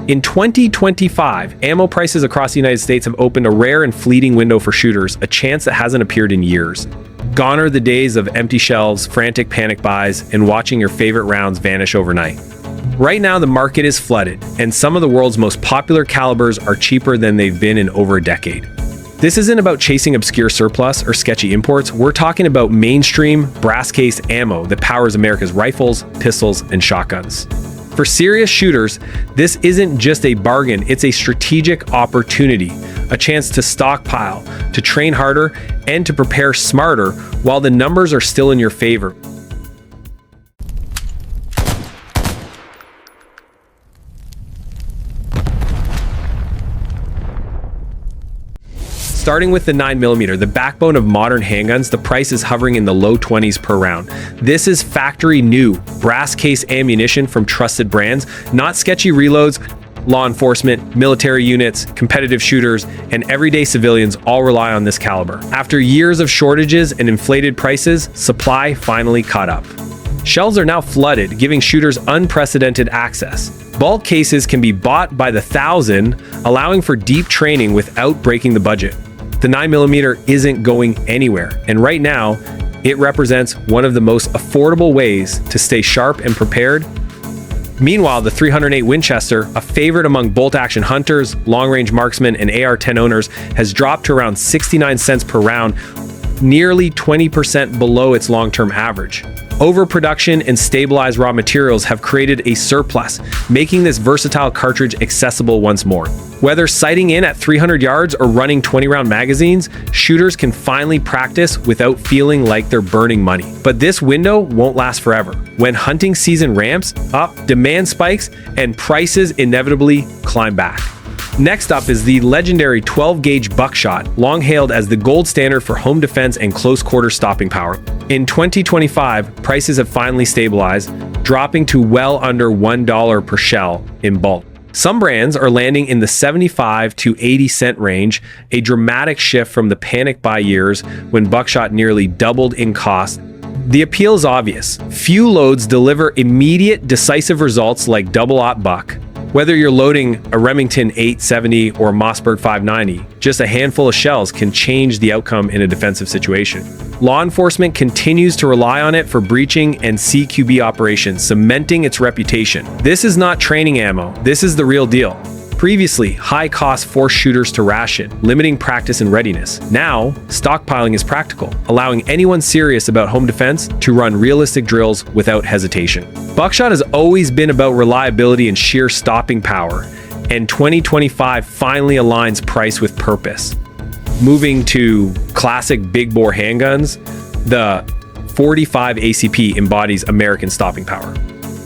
In 2025, ammo prices across the United States have opened a rare and fleeting window for shooters, a chance that hasn't appeared in years. Gone are the days of empty shelves, frantic panic buys, and watching your favorite rounds vanish overnight. Right now, the market is flooded, and some of the world's most popular calibers are cheaper than they've been in over a decade. This isn't about chasing obscure surplus or sketchy imports. We're talking about mainstream, brass-case ammo that powers America's rifles, pistols, and shotguns. For serious shooters, this isn't just a bargain, it's a strategic opportunity, a chance to stockpile, to train harder, and to prepare smarter while the numbers are still in your favor. Starting with the 9mm, the backbone of modern handguns, the price is hovering in the low 20s per round. This is factory new, brass case ammunition from trusted brands, not sketchy reloads. Law enforcement, military units, competitive shooters, and everyday civilians all rely on this caliber. After years of shortages and inflated prices, supply finally caught up. Shelves are now flooded, giving shooters unprecedented access. Bulk cases can be bought by the thousand, allowing for deep training without breaking the budget. The 9mm isn't going anywhere, and right now, it represents one of the most affordable ways to stay sharp and prepared. Meanwhile, the .308 Winchester, a favorite among bolt-action hunters, long-range marksmen, and AR-10 owners, has dropped to around 69 cents per round, nearly 20% below its long-term average. Overproduction and stabilized raw materials have created a surplus, making this versatile cartridge accessible once more. Whether sighting in at 300 yards or running 20-round magazines, shooters can finally practice without feeling like they're burning money. But this window won't last forever. When hunting season ramps up, demand spikes, and prices inevitably climb back. Next up is the legendary 12-gauge buckshot, long hailed as the gold standard for home defense and close-quarter stopping power. In 2025, prices have finally stabilized, dropping to well under $1 per shell in bulk. Some brands are landing in the 75 to 80 cent range, a dramatic shift from the panic buy years when buckshot nearly doubled in cost. The appeal is obvious. Few loads deliver immediate, decisive results like double-aught buck. Whether you're loading a Remington 870 or a Mossberg 590, just a handful of shells can change the outcome in a defensive situation. Law enforcement continues to rely on it for breaching and CQB operations, cementing its reputation. This is not training ammo, this is the real deal. Previously, high costs forced shooters to ration, limiting practice and readiness. Now, stockpiling is practical, allowing anyone serious about home defense to run realistic drills without hesitation. Buckshot has always been about reliability and sheer stopping power, and 2025 finally aligns price with purpose. Moving to classic big bore handguns, the .45 ACP embodies American stopping power.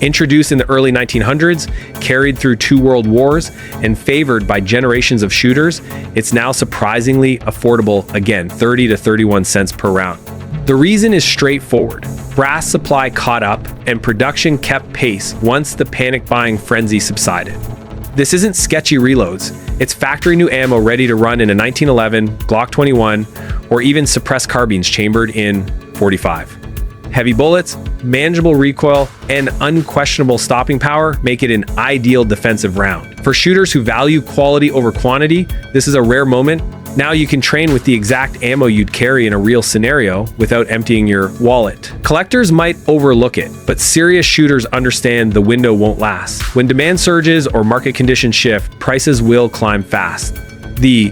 Introduced in the early 1900s, carried through 2 world wars, and favored by generations of shooters, it's now surprisingly affordable again, 30 to 31 cents per round. The reason is straightforward. Brass supply caught up, and production kept pace once the panic buying frenzy subsided. This isn't sketchy reloads. It's factory new ammo ready to run in a 1911, Glock 21, or even suppressed carbines chambered in .45. Heavy bullets, manageable recoil, and unquestionable stopping power make it an ideal defensive round. For shooters who value quality over quantity, this is a rare moment. Now you can train with the exact ammo you'd carry in a real scenario without emptying your wallet. Collectors might overlook it, but serious shooters understand the window won't last. When demand surges or market conditions shift, prices will climb fast. The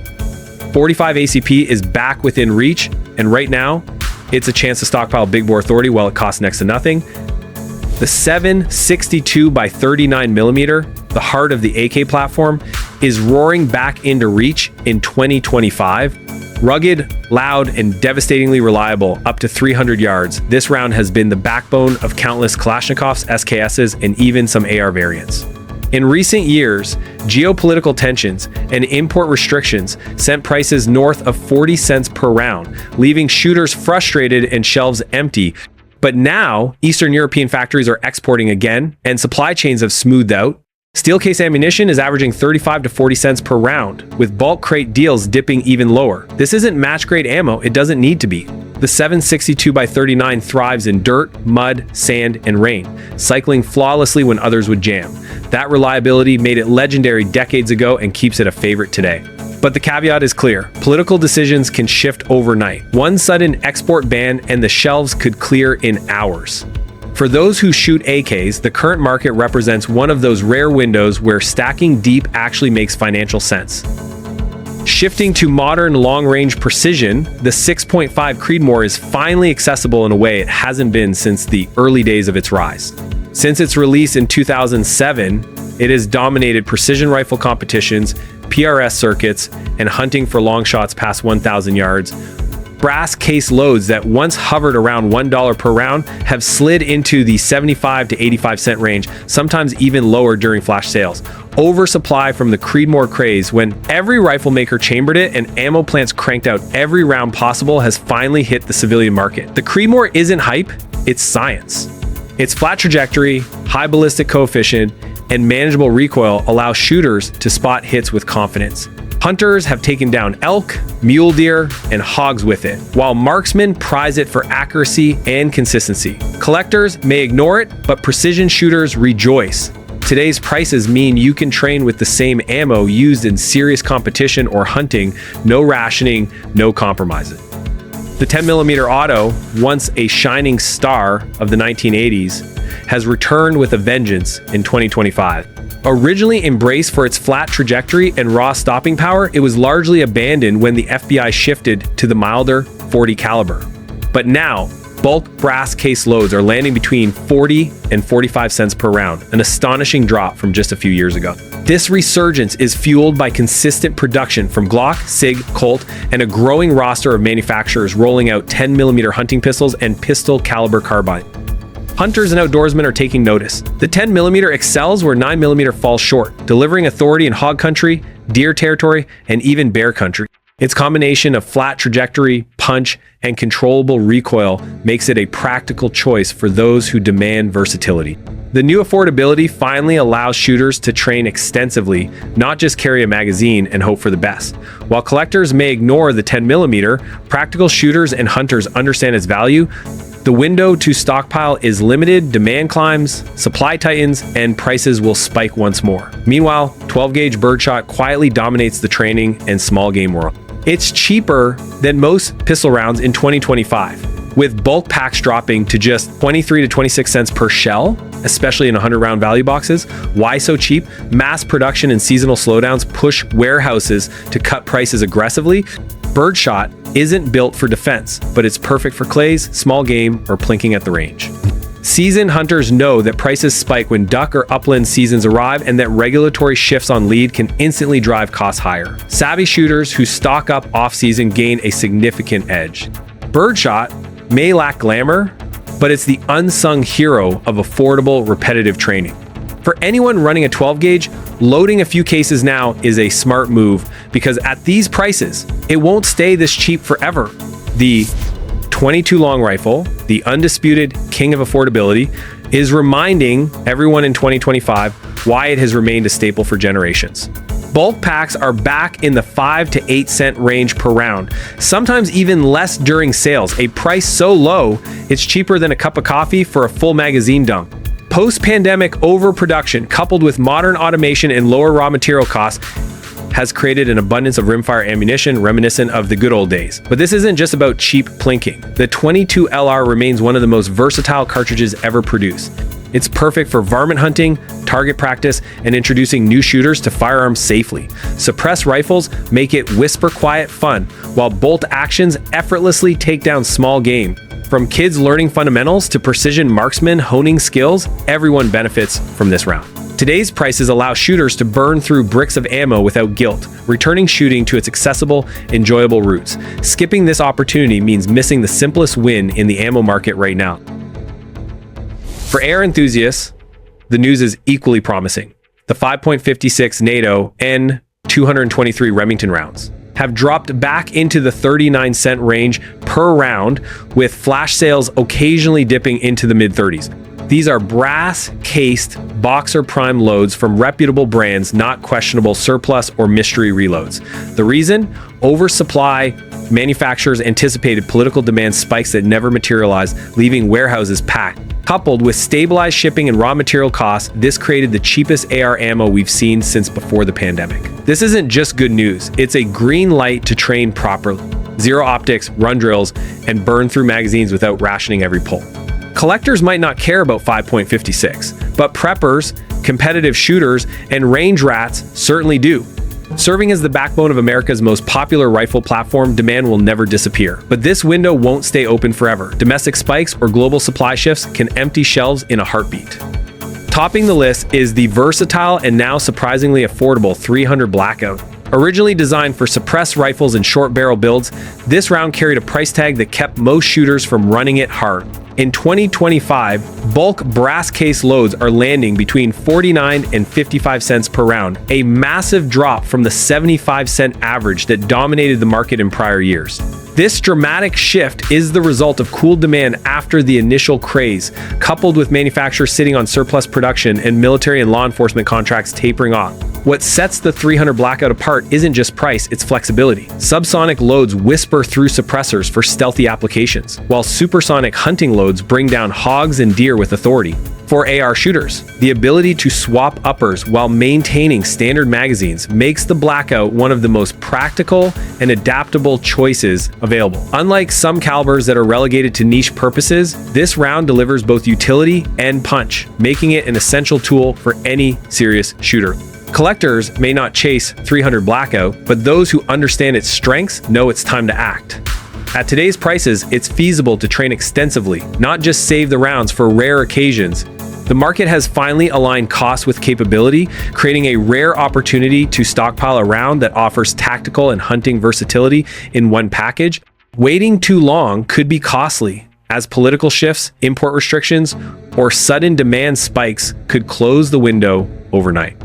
.45 ACP is back within reach, and right now, it's a chance to stockpile big bore authority while it costs next to nothing. The 7.62 by 39mm, the heart of the AK platform, is roaring back into reach in 2025. Rugged, loud, and devastatingly reliable up to 300 yards, this round has been the backbone of countless Kalashnikovs, SKSs, and even some AR variants. In recent years, geopolitical tensions and import restrictions sent prices north of 40 cents per round, leaving shooters frustrated and shelves empty. But now, Eastern European factories are exporting again, and supply chains have smoothed out. Steel case ammunition is averaging 35 to 40 cents per round, with bulk crate deals dipping even lower. This isn't match-grade ammo, it doesn't need to be. The 762x39 thrives in dirt, mud, sand, and rain, cycling flawlessly when others would jam. That reliability made it legendary decades ago and keeps it a favorite today. But the caveat is clear. Political decisions can shift overnight. One sudden export ban and the shelves could clear in hours. For those who shoot AKs, the current market represents one of those rare windows where stacking deep actually makes financial sense. Shifting to modern long-range precision, the 6.5 Creedmoor is finally accessible in a way it hasn't been since the early days of its rise. Since its release in 2007, it has dominated precision rifle competitions, PRS circuits, and hunting for long shots past 1,000 yards. Brass case loads that once hovered around $1 per round have slid into the 75 to 85 cent range, sometimes even lower during flash sales. Oversupply from the Creedmoor craze, when every rifle maker chambered it and ammo plants cranked out every round possible, has finally hit the civilian market. The Creedmoor isn't hype, it's science. Its flat trajectory, high ballistic coefficient, and manageable recoil allow shooters to spot hits with confidence. Hunters have taken down elk, mule deer, and hogs with it, while marksmen prize it for accuracy and consistency. Collectors may ignore it, but precision shooters rejoice. Today's prices mean you can train with the same ammo used in serious competition or hunting, no rationing, no compromises. The 10mm auto, once a shining star of the 1980s, has returned with a vengeance in 2025. Originally embraced for its flat trajectory and raw stopping power, it was largely abandoned when the FBI shifted to the milder .40 caliber. But now, bulk brass case loads are landing between 40 and 45 cents per round, an astonishing drop from just a few years ago. This resurgence is fueled by consistent production from Glock, SIG, Colt, and a growing roster of manufacturers rolling out 10mm hunting pistols and pistol caliber carbine. Hunters and outdoorsmen are taking notice. The 10mm excels where 9mm falls short, delivering authority in hog country, deer territory, and even bear country. Its combination of flat trajectory, punch, and controllable recoil makes it a practical choice for those who demand versatility. The new affordability finally allows shooters to train extensively, not just carry a magazine and hope for the best. While collectors may ignore the 10mm, practical shooters and hunters understand its value. The window to stockpile is limited, demand climbs, supply tightens, and prices will spike once more. Meanwhile, 12-gauge birdshot quietly dominates the training and small game world. It's cheaper than most pistol rounds in 2025, with bulk packs dropping to just 23 to 26 cents per shell, especially in 100-round value boxes. Why so cheap? Mass production and seasonal slowdowns push warehouses to cut prices aggressively. Birdshot isn't built for defense, but it's perfect for clays, small game, or plinking at the range. Seasoned hunters know that prices spike when duck or upland seasons arrive, and that regulatory shifts on lead can instantly drive costs higher. Savvy shooters who stock up off-season gain a significant edge. Birdshot may lack glamour, but it's the unsung hero of affordable, repetitive training. For anyone running a 12-gauge, loading a few cases now is a smart move, because at these prices, it won't stay this cheap forever. The 22 long rifle, the undisputed king of affordability, is reminding everyone in 2025 why it has remained a staple for generations. Bulk packs are back in the 5 to 8 cent range per round, sometimes even less during sales, a price so low it's cheaper than a cup of coffee for a full magazine dump. Post-pandemic overproduction, coupled with modern automation and lower raw material costs, has created an abundance of rimfire ammunition reminiscent of the good old days. But this isn't just about cheap plinking. The 22 LR remains one of the most versatile cartridges ever produced. It's perfect for varmint hunting, target practice, and introducing new shooters to firearms safely. Suppressed rifles make it whisper quiet fun, while bolt actions effortlessly take down small game. From kids learning fundamentals to precision marksmen honing skills, everyone benefits from this round. Today's prices allow shooters to burn through bricks of ammo without guilt, returning shooting to its accessible, enjoyable roots. Skipping this opportunity means missing the simplest win in the ammo market right now. For air enthusiasts, the news is equally promising. The 5.56 NATO N223 Remington rounds have dropped back into the 39-cent range per round, with flash sales occasionally dipping into the mid-30s. These are brass-cased boxer prime loads from reputable brands, not questionable surplus or mystery reloads. The reason? Oversupply manufacturers anticipated political demand spikes that never materialized, leaving warehouses packed. Coupled with stabilized shipping and raw material costs, this created the cheapest AR ammo we've seen since before the pandemic. This isn't just good news, it's a green light to train properly. Zero optics, run drills, and burn through magazines without rationing every pull. Collectors might not care about 5.56, but preppers, competitive shooters, and range rats certainly do. Serving as the backbone of America's most popular rifle platform, demand will never disappear. But this window won't stay open forever. Domestic spikes or global supply shifts can empty shelves in a heartbeat. Topping the list is the versatile and now surprisingly affordable 300 Blackout. Originally designed for suppressed rifles and short barrel builds, this round carried a price tag that kept most shooters from running it hard. In 2025, bulk brass case loads are landing between 49 and 55 cents per round, a massive drop from the 75-cent average that dominated the market in prior years. This dramatic shift is the result of cool demand after the initial craze, coupled with manufacturers sitting on surplus production and military and law enforcement contracts tapering off. What sets the 300 Blackout apart isn't just price, it's flexibility. Subsonic loads whisper through suppressors for stealthy applications, while supersonic hunting loads bring down hogs and deer with authority. For AR shooters, the ability to swap uppers while maintaining standard magazines makes the Blackout one of the most practical and adaptable choices available. Unlike some calibers that are relegated to niche purposes, this round delivers both utility and punch, making it an essential tool for any serious shooter. Collectors may not chase 300 Blackout, but those who understand its strengths know it's time to act. At today's prices, it's feasible to train extensively, not just save the rounds for rare occasions. The market has finally aligned cost with capability, creating a rare opportunity to stockpile a round that offers tactical and hunting versatility in one package. Waiting too long could be costly, as political shifts, import restrictions, or sudden demand spikes could close the window overnight.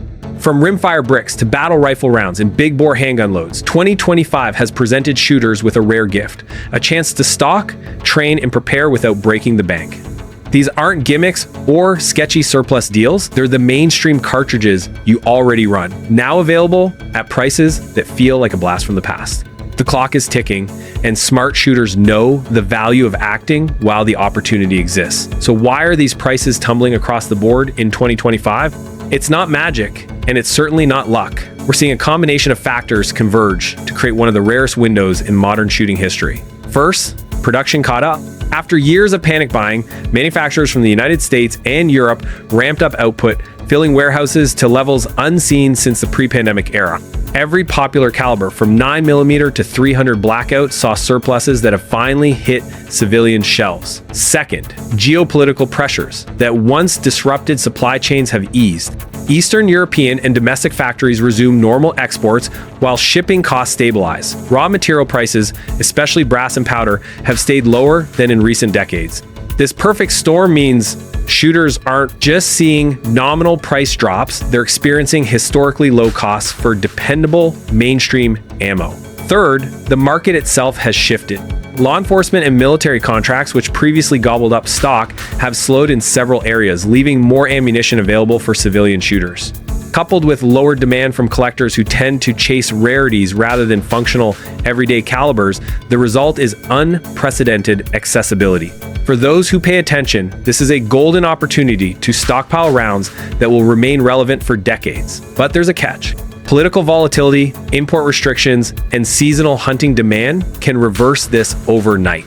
From rimfire bricks to battle rifle rounds and big bore handgun loads, 2025 has presented shooters with a rare gift, a chance to stock, train, and prepare without breaking the bank. These aren't gimmicks or sketchy surplus deals, they're the mainstream cartridges you already run, now available at prices that feel like a blast from the past. The clock is ticking, and smart shooters know the value of acting while the opportunity exists. So why are these prices tumbling across the board in 2025? It's not magic, and it's certainly not luck. We're seeing a combination of factors converge to create one of the rarest windows in modern shooting history. First, production caught up. After years of panic buying, manufacturers from the United States and Europe ramped up output, filling warehouses to levels unseen since the pre-pandemic era. Every popular caliber from 9mm to 300 Blackout saw surpluses that have finally hit civilian shelves. Second, geopolitical pressures that once disrupted supply chains have eased. Eastern European and domestic factories resume normal exports while shipping costs stabilize. Raw material prices, especially brass and powder, have stayed lower than in recent decades. This perfect storm means shooters aren't just seeing nominal price drops, they're experiencing historically low costs for dependable mainstream ammo. Third, the market itself has shifted. Law enforcement and military contracts, which previously gobbled up stock, have slowed in several areas, leaving more ammunition available for civilian shooters. Coupled with lower demand from collectors who tend to chase rarities rather than functional, everyday calibers, the result is unprecedented accessibility. For those who pay attention, this is a golden opportunity to stockpile rounds that will remain relevant for decades. But there's a catch. Political volatility, import restrictions, and seasonal hunting demand can reverse this overnight.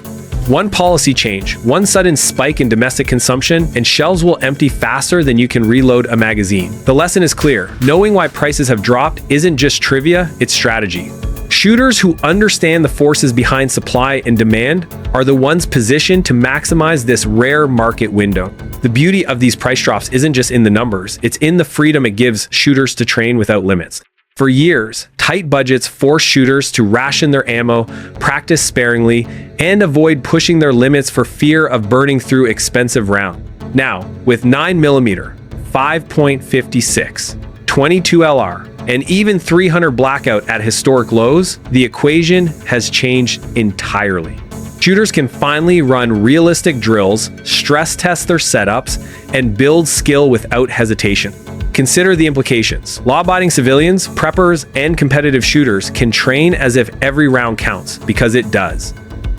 One policy change, one sudden spike in domestic consumption, and shelves will empty faster than you can reload a magazine. The lesson is clear. Knowing why prices have dropped isn't just trivia, it's strategy. Shooters who understand the forces behind supply and demand are the ones positioned to maximize this rare market window. The beauty of these price drops isn't just in the numbers, it's in the freedom it gives shooters to train without limits. For years, tight budgets force shooters to ration their ammo, practice sparingly, and avoid pushing their limits for fear of burning through expensive rounds. Now, with 9mm, 5.56, 22 LR, and even 300 Blackout at historic lows, the equation has changed entirely. Shooters can finally run realistic drills, stress test their setups, and build skill without hesitation. Consider the implications. Law-abiding civilians, preppers, and competitive shooters can train as if every round counts, because it does.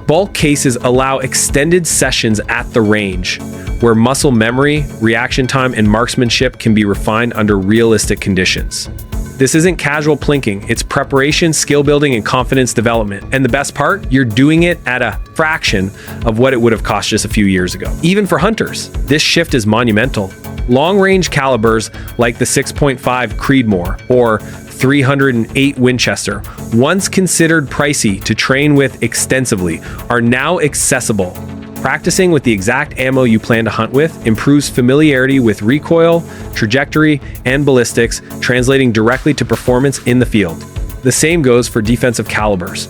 Bulk cases allow extended sessions at the range, where muscle memory, reaction time, and marksmanship can be refined under realistic conditions. This isn't casual plinking, it's preparation, skill building, and confidence development. And the best part, you're doing it at a fraction of what it would have cost just a few years ago. Even for hunters, this shift is monumental. Long-range calibers like the 6.5 Creedmoor or 308 Winchester, once considered pricey to train with extensively, are now accessible. Practicing with the exact ammo you plan to hunt with improves familiarity with recoil, trajectory, and ballistics, translating directly to performance in the field. The same goes for defensive calibers.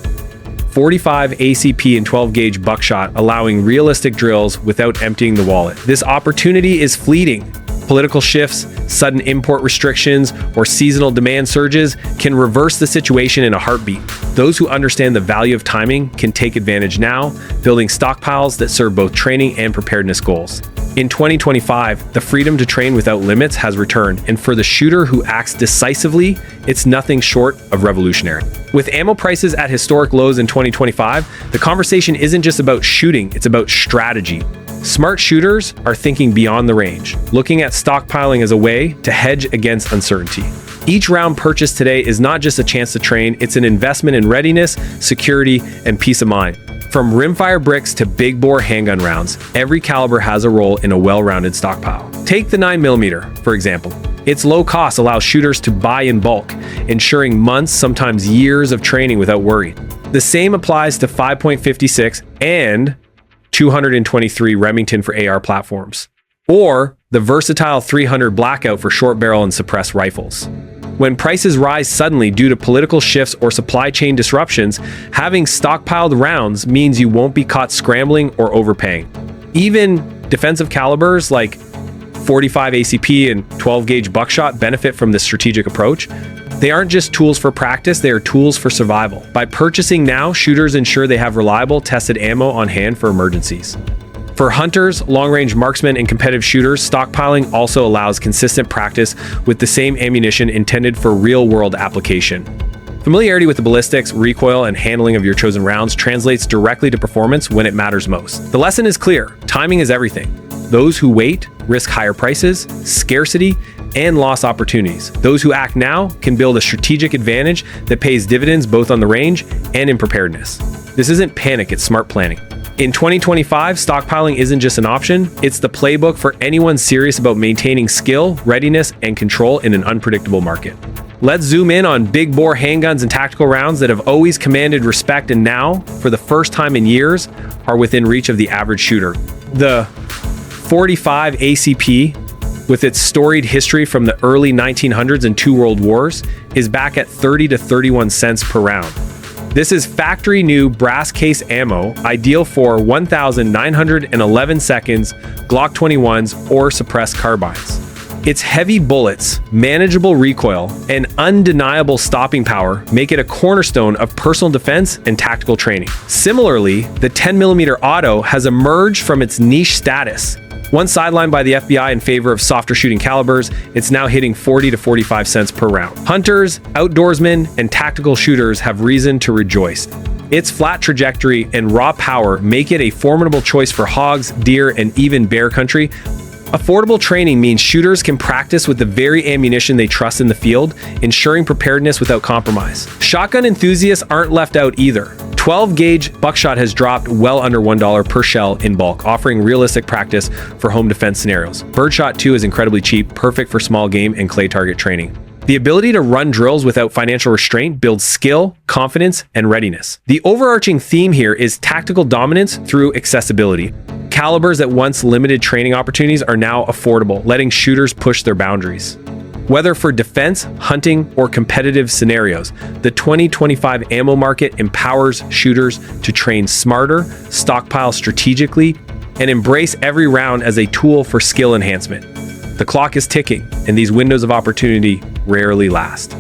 45 ACP and 12-gauge buckshot, allowing realistic drills without emptying the wallet. This opportunity is fleeting. Political shifts, sudden import restrictions, or seasonal demand surges can reverse the situation in a heartbeat. Those who understand the value of timing can take advantage now, building stockpiles that serve both training and preparedness goals. In 2025, the freedom to train without limits has returned, and for the shooter who acts decisively, it's nothing short of revolutionary. With ammo prices at historic lows in 2025, the conversation isn't just about shooting, it's about strategy. Smart shooters are thinking beyond the range, looking at stockpiling as a way to hedge against uncertainty. Each round purchased today is not just a chance to train, it's an investment in readiness, security, and peace of mind. From rimfire bricks to big bore handgun rounds, every caliber has a role in a well-rounded stockpile. Take the 9mm, for example. Its low cost allows shooters to buy in bulk, ensuring months, sometimes years of training without worry. The same applies to 5.56 and 223 Remington for AR platforms, or the versatile 300 Blackout for short barrel and suppressed rifles. When prices rise suddenly due to political shifts or supply chain disruptions, having stockpiled rounds means you won't be caught scrambling or overpaying. Even defensive calibers like 45 ACP and 12-gauge buckshot benefit from this strategic approach. They aren't just tools for practice, they are tools for survival. By purchasing now, shooters ensure they have reliable, tested ammo on hand for emergencies. For hunters, long-range marksmen, and competitive shooters, stockpiling also allows consistent practice with the same ammunition intended for real-world application. Familiarity with the ballistics, recoil, and handling of your chosen rounds translates directly to performance when it matters most. The lesson is clear: timing is everything. Those who wait risk higher prices, scarcity, and lost opportunities. Those who act now can build a strategic advantage that pays dividends both on the range and in preparedness. This isn't panic, it's smart planning. In 2025, stockpiling isn't just an option, it's the playbook for anyone serious about maintaining skill, readiness, and control in an unpredictable market. Let's zoom in on big bore handguns and tactical rounds that have always commanded respect and now, for the first time in years, are within reach of the average shooter. The 45 ACP, with its storied history from the early 1900s and two world wars, is back at 30 to 31 cents per round. This is factory new brass case ammo, ideal for 1,911 seconds, Glock 21s, or suppressed carbines. Its heavy bullets, manageable recoil, and undeniable stopping power make it a cornerstone of personal defense and tactical training. Similarly, the 10mm auto has emerged from its niche status. Once sidelined by the FBI in favor of softer shooting calibers, it's now hitting 40 to 45 cents per round. Hunters, outdoorsmen, and tactical shooters have reason to rejoice. Its flat trajectory and raw power make it a formidable choice for hogs, deer, and even bear country. Affordable training means shooters can practice with the very ammunition they trust in the field, ensuring preparedness without compromise. Shotgun enthusiasts aren't left out either. 12-gauge buckshot has dropped well under $1 per shell in bulk, offering realistic practice for home defense scenarios. Birdshot 2 is incredibly cheap, perfect for small game and clay target training. The ability to run drills without financial restraint builds skill, confidence, and readiness. The overarching theme here is tactical dominance through accessibility. Calibers that once limited training opportunities are now affordable, letting shooters push their boundaries. Whether for defense, hunting, or competitive scenarios, the 2025 ammo market empowers shooters to train smarter, stockpile strategically, and embrace every round as a tool for skill enhancement. The clock is ticking, and these windows of opportunity rarely last.